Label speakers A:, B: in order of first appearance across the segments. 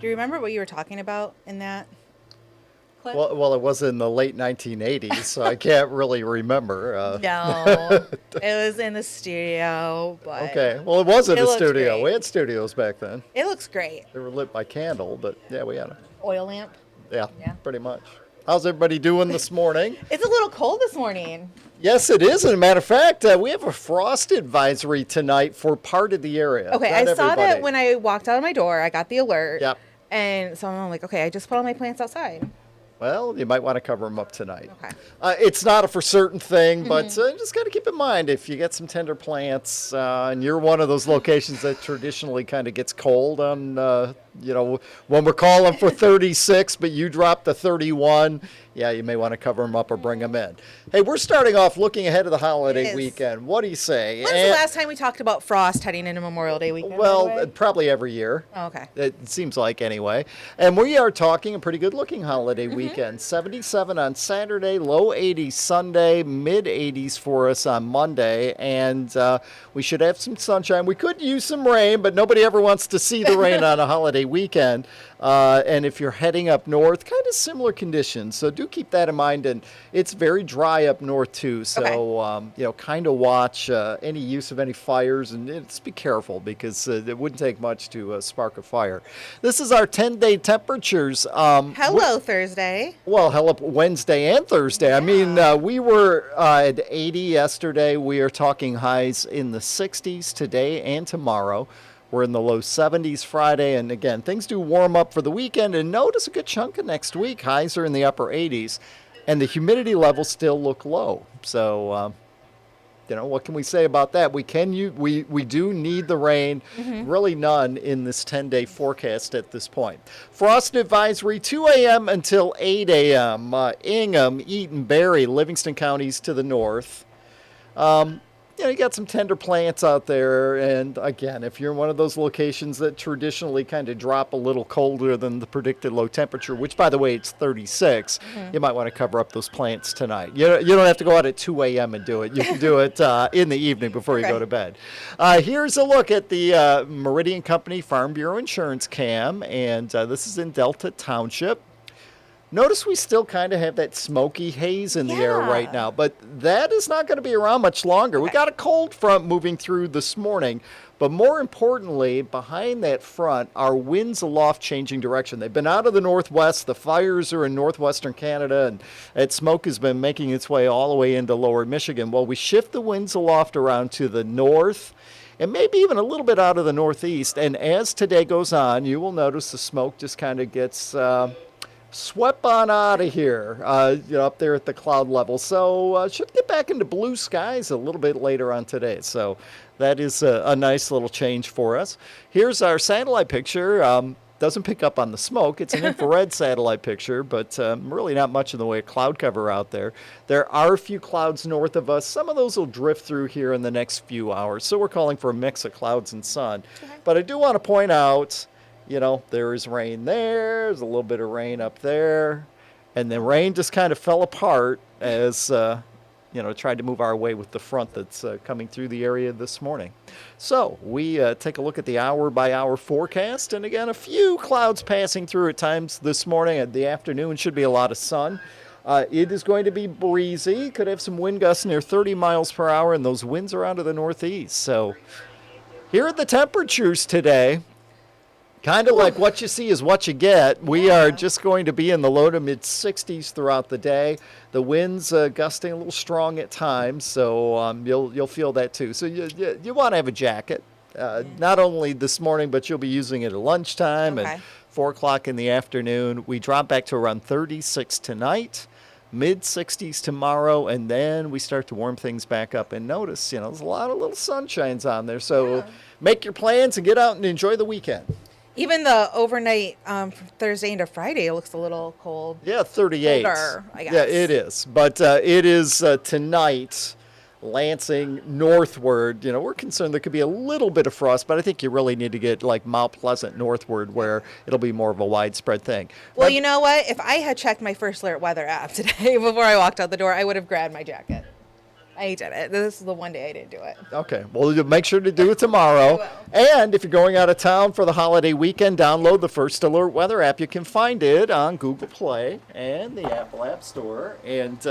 A: you remember what you were talking about in that clip?
B: Well, it was in the late 1980s, so I can't really remember.
A: No, it was in the studio, but
B: Okay. Well, it was in
A: it
B: a
A: looks
B: studio.
A: great.
B: We had studios back then.
A: It looks great.
B: They were lit by candle, but yeah, we had them.
A: Oil lamp.
B: Yeah,
A: Yeah.
B: pretty much. How's everybody doing this morning?
A: It's a little cold this morning.
B: Yes, it is. As a matter of fact, we have a frost advisory tonight for part of the area.
A: Okay,
B: Not
A: I saw that
B: everybody.
A: when I walked out of my door. I got the alert.
B: Yep.
A: And so I'm like, okay, I just put all my plants outside.
B: Well, you might want to cover them up tonight.
A: Okay.
B: It's not a for certain thing, but just got to keep in mind if you get some tender plants and you're one of those locations that traditionally kind of gets cold on, when we're calling for 36, but you drop the 31, yeah, you may want to cover them up or bring them in. Hey, we're starting off looking ahead of the holiday
A: Yes.
B: weekend. What do you say?
A: When's the last time we talked about frost heading into Memorial Day weekend? by the
B: Well,
A: way?
B: probably every year.
A: Oh, okay.
B: It seems like anyway. And we are talking a pretty good looking holiday weekend. 77 on Saturday, low 80s Sunday, mid 80s for us on Monday. And we should have some sunshine. We could use some rain, but nobody ever wants to see the rain on a holiday weekend. And if you're heading up north, kind of similar conditions. So do keep that in mind. And it's very dry up north too. So, kind of watch any use of any fires and just be careful because it wouldn't take much to spark a fire. This is our 10-day temperatures.
A: Hello, Thursday.
B: Well, hell up Wednesday and Thursday. I mean, we were at 80 yesterday. We are talking highs in the 60s today and tomorrow. We're in the low 70s Friday. And again, things do warm up for the weekend. And notice a good chunk of next week. Highs are in the upper 80s. And the humidity levels still look low. So, what can we say about that? We do need the rain. Really none in this 10-day forecast at this point. Frost advisory 2 a.m. until 8 a.m. Ingham, Eaton, Berry, Livingston counties to the north. You got some tender plants out there. And again, if you're in one of those locations that traditionally kind of drop a little colder than the predicted low temperature, which by the way, it's 36, you might want to cover up those plants tonight. You don't have to go out at 2 a.m. and do it. You can do it in the evening before you go to bed. Here's a look at the Meridian Company Farm Bureau Insurance Cam. And this is in Delta Township. Notice we still kind of have that smoky haze in the air right now, but that is not going to be around much longer. We got a cold front moving through this morning, but more importantly, behind that front are winds aloft changing direction. They've been out of the northwest. The fires are in northwestern Canada, and that smoke has been making its way all the way into lower Michigan. Well, we shift the winds aloft around to the north, and maybe even a little bit out of the northeast. And as today goes on, you will notice the smoke just kind of gets swept on out of here, up there at the cloud level. So should get back into blue skies a little bit later on today. So that is a nice little change for us. Here's our satellite picture. Doesn't pick up on the smoke. It's an infrared satellite picture, but really not much in the way of cloud cover out there. There are a few clouds north of us. Some of those will drift through here in the next few hours. So we're calling for a mix of clouds and sun. But I do want to point out, there is rain there. There's a little bit of rain up there. And the rain just kind of fell apart as, tried to move our way with the front that's coming through the area this morning. So we take a look at the hour-by-hour forecast. And again, a few clouds passing through at times this morning. At the afternoon should be a lot of sun. It is going to be breezy. Could have some wind gusts near 30 miles per hour. And those winds are out of the northeast. So here are the temperatures today. Kind of like what you see is what you get. We are just going to be in the low to mid 60s throughout the day. The winds gusting a little strong at times, so you'll feel that too. So you want to have a jacket, not only this morning, but you'll be using it at lunchtime and 4 o'clock in the afternoon. We drop back to around 36 tonight, mid 60s tomorrow, and then we start to warm things back up. And notice, there's a lot of little sunshines on there. So make your plans and get out and enjoy the weekend.
A: Even the overnight from Thursday into Friday, it looks a little cold.
B: Yeah, 38.
A: Colder, I guess.
B: Yeah, it is. But it is tonight, Lansing northward. We're concerned there could be a little bit of frost, but I think you really need to get like Mount Pleasant northward where it'll be more of a widespread thing.
A: Well, you know what? If I had checked my First Alert weather app today before I walked out the door, I would have grabbed my jacket. I did it. This is the one day I didn't do it.
B: Okay, well, you make sure to do it tomorrow. And if you're going out of town for the holiday weekend, download the First Alert Weather app. You can find it on Google Play and the Apple App Store. And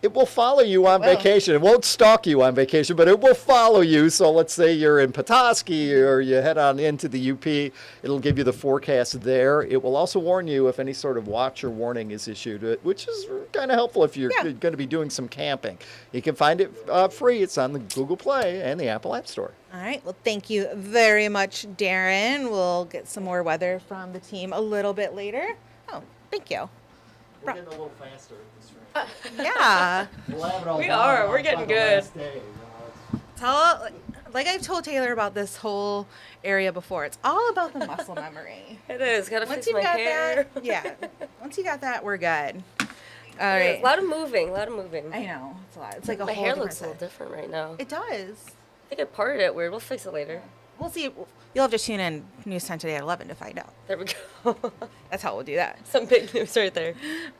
B: it will follow you on vacation. It won't stalk you on vacation, but it will follow you. So let's say you're in Petoskey or you head on into the UP. It'll give you the forecast there. It will also warn you if any sort of watch or warning is issued, which is kind of helpful if you're going to be doing some camping. You can find it free. It's on the Google Play and the Apple App Store.
A: All right. Well, thank you very much, Darrin. We'll get some more weather from the team a little bit later. Oh, thank you.
B: We're getting a little faster at this rate.
A: Yeah.
C: We are. We're getting good.
A: Like I've told Taylor about this whole area before, it's all about the muscle memory.
C: It is. Gotta
A: Once
C: fix
A: you
C: my
A: got
C: hair.
A: that, yeah. Once you got that, we're good. All
C: It
A: right.
C: is. A lot of moving.
A: I know. It's a lot. It's like a
C: My
A: whole
C: hair
A: different
C: looks a little
A: side.
C: different right now.
A: It does.
C: I think I parted it weird. We'll fix it later.
A: We'll see. You'll have to tune in News 10 today at 11 to find out.
C: There we go.
A: That's how we'll do that.
C: Some big news right there.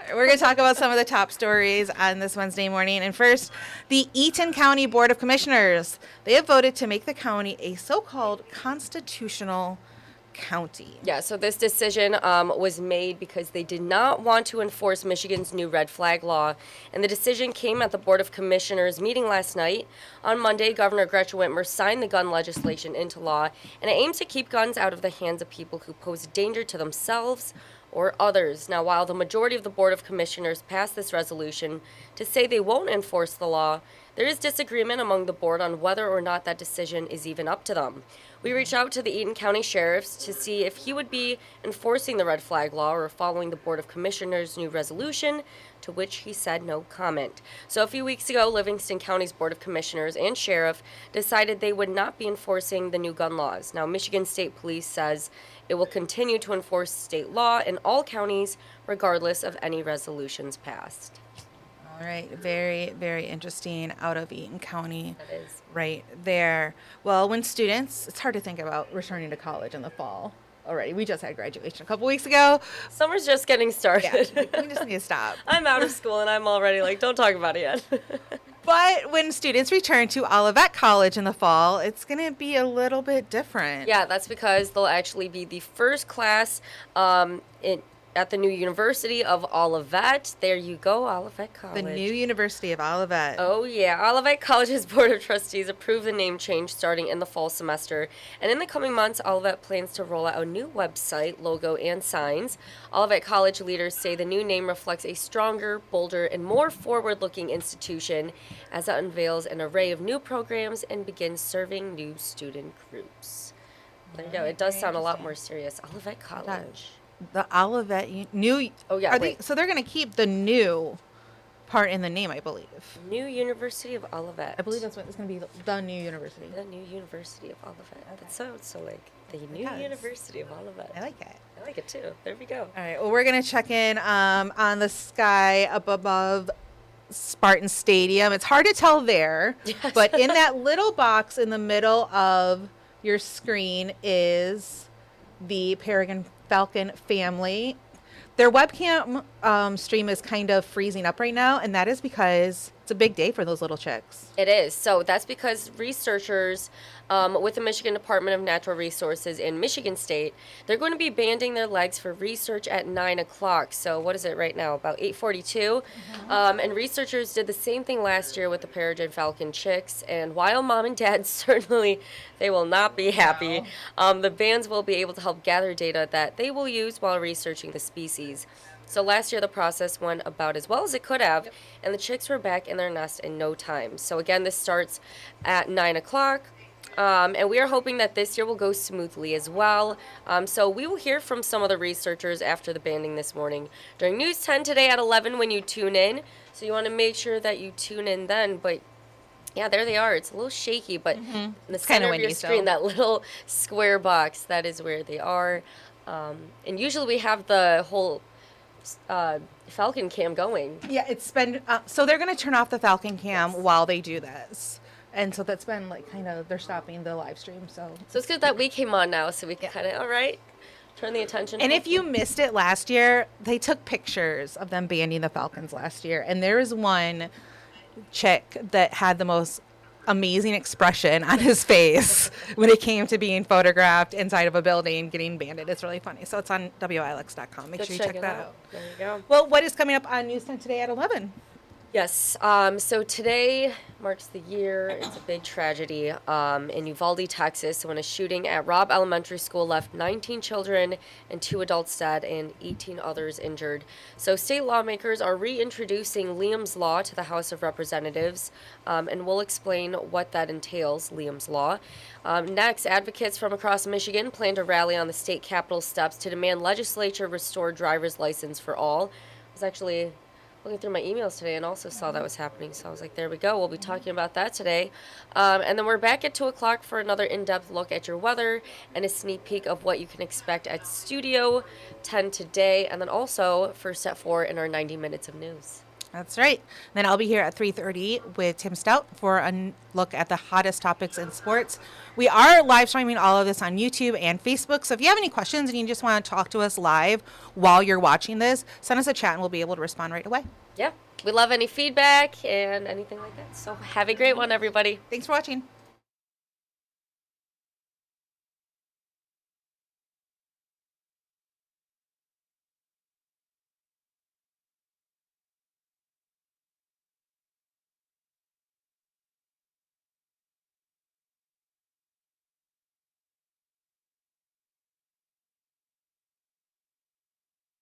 A: We're going to talk about some of the top stories on this Wednesday morning. And first, the Eaton County Board of Commissioners. They have voted to make the county a so-called constitutional county.
C: Yeah, so this decision was made because they did not want to enforce Michigan's new red flag law. And the decision came at the Board of Commissioners meeting last night. On Monday, Governor Gretchen Whitmer signed the gun legislation into law, and it aims to keep guns out of the hands of people who pose danger to themselves or others. Now, while the majority of the Board of Commissioners passed this resolution to say they won't enforce the law, there is disagreement among the board on whether or not that decision is even up to them. We reached out to the Eaton County Sheriff's to see if he would be enforcing the red flag law or following the Board of Commissioners' new resolution, to which he said no comment. So a few weeks ago, Livingston County's Board of Commissioners and Sheriff decided they would not be enforcing the new gun laws. Now, Michigan State Police says it will continue to enforce state law in all counties, regardless of any resolutions passed.
A: All right. Very, very interesting out of Eaton County.
C: That is.
A: Right there. Well, when students, it's hard to think about returning to college in the fall already. We just had graduation a couple weeks ago.
C: Summer's just getting started.
A: Yeah, we just need to stop.
C: I'm out of school and I'm already like, don't talk about it yet.
A: But when students return to Olivet College in the fall, it's going to be a little bit different.
C: Yeah, that's because they'll actually be the first class at the new University of Olivet. There you go, Olivet College.
A: The new University of Olivet.
C: Oh, yeah. Olivet College's Board of Trustees approved the name change starting in the fall semester. And in the coming months, Olivet plans to roll out a new website, logo, and signs. Olivet College leaders say the new name reflects a stronger, bolder, and more forward-looking institution as it unveils an array of new programs and begins serving new student groups. There you go. It does sound a lot more serious. Olivet College.
A: The Olivet new.
C: Oh, yeah,
A: So they're going to keep the new part in the name, I believe.
C: New University of Olivet.
A: I believe that's what it's going to be. The new university.
C: The new University of Olivet.
A: Okay.
C: That sounds so like the new
A: does.
C: University of Olivet.
A: I like it.
C: I like it too. There we go.
A: All right. Well, we're going to check in on the sky up above Spartan Stadium. It's hard to tell there,
C: Yes.
A: but in that little box in the middle of your screen is the Peregrine Falcon family. Their webcam stream is kind of freezing up right now, and that is because it's a big day for those little chicks.
C: It is. So that's because researchers with the Michigan Department of Natural Resources in Michigan State, they're going to be banding their legs for research at 9 o'clock. So what is it right now? About 8:42. And researchers did the same thing last year with the Peregrine Falcon chicks. And while mom and dad certainly, they will not be happy, the bands will be able to help gather data that they will use while researching the species. So last year, the process went about as well as it could have, and the chicks were back in their nest in no time. So again, this starts at 9 o'clock. And we are hoping that this year will go smoothly as well. So we will hear from some of the researchers after the banding this morning during News 10 today at 11 when you tune in. So you want to make sure that you tune in then. But yeah, there they are. It's a little shaky, but in the center of your screen, that little square box, that is where they are. And usually we have the whole Falcon cam going.
A: Yeah, it's been so they're going to turn off the Falcon cam while they do this. And so that's been like kind of, they're stopping the live stream. So
C: it's good that we came on now so we can kind of, all right, turn the attention.
A: And if you missed it last year, they took pictures of them banding the Falcons last year. And there is one chick that had the most amazing expression on his face when it came to being photographed inside of a building getting banded. It's really funny. So it's on WILX.com. Make
C: Go
A: sure you check
C: it
A: that out.
C: There you go.
A: Well, what is coming up on News 10 today at 11?
C: Yes. So today marks the year. It's a big tragedy in Uvalde, Texas, when a shooting at Robb Elementary School left 19 children and 2 adults dead and 18 others injured. So state lawmakers are reintroducing Liam's Law to the House of Representatives, and we'll explain what that entails, Liam's Law. Next, advocates from across Michigan plan to rally on the state capitol steps to demand legislature restore driver's license for all. I was actually looking through my emails today and also saw that was happening. So I was like, there we go. We'll be talking about that today. And then we're back at 2 o'clock for another in-depth look at your weather and a sneak peek of what you can expect at Studio 10 today. And then also first at 4 in our 90 minutes of news.
A: That's right. Then I'll be here at 3:30 with Tim Stout for a look at the hottest topics in sports. We are live streaming all of this on YouTube and Facebook. So if you have any questions and you just want to talk to us live while you're watching this, send us a chat and we'll be able to respond right away.
C: Yeah, we love any feedback and anything like that. So have a great one, everybody.
A: Thanks for watching.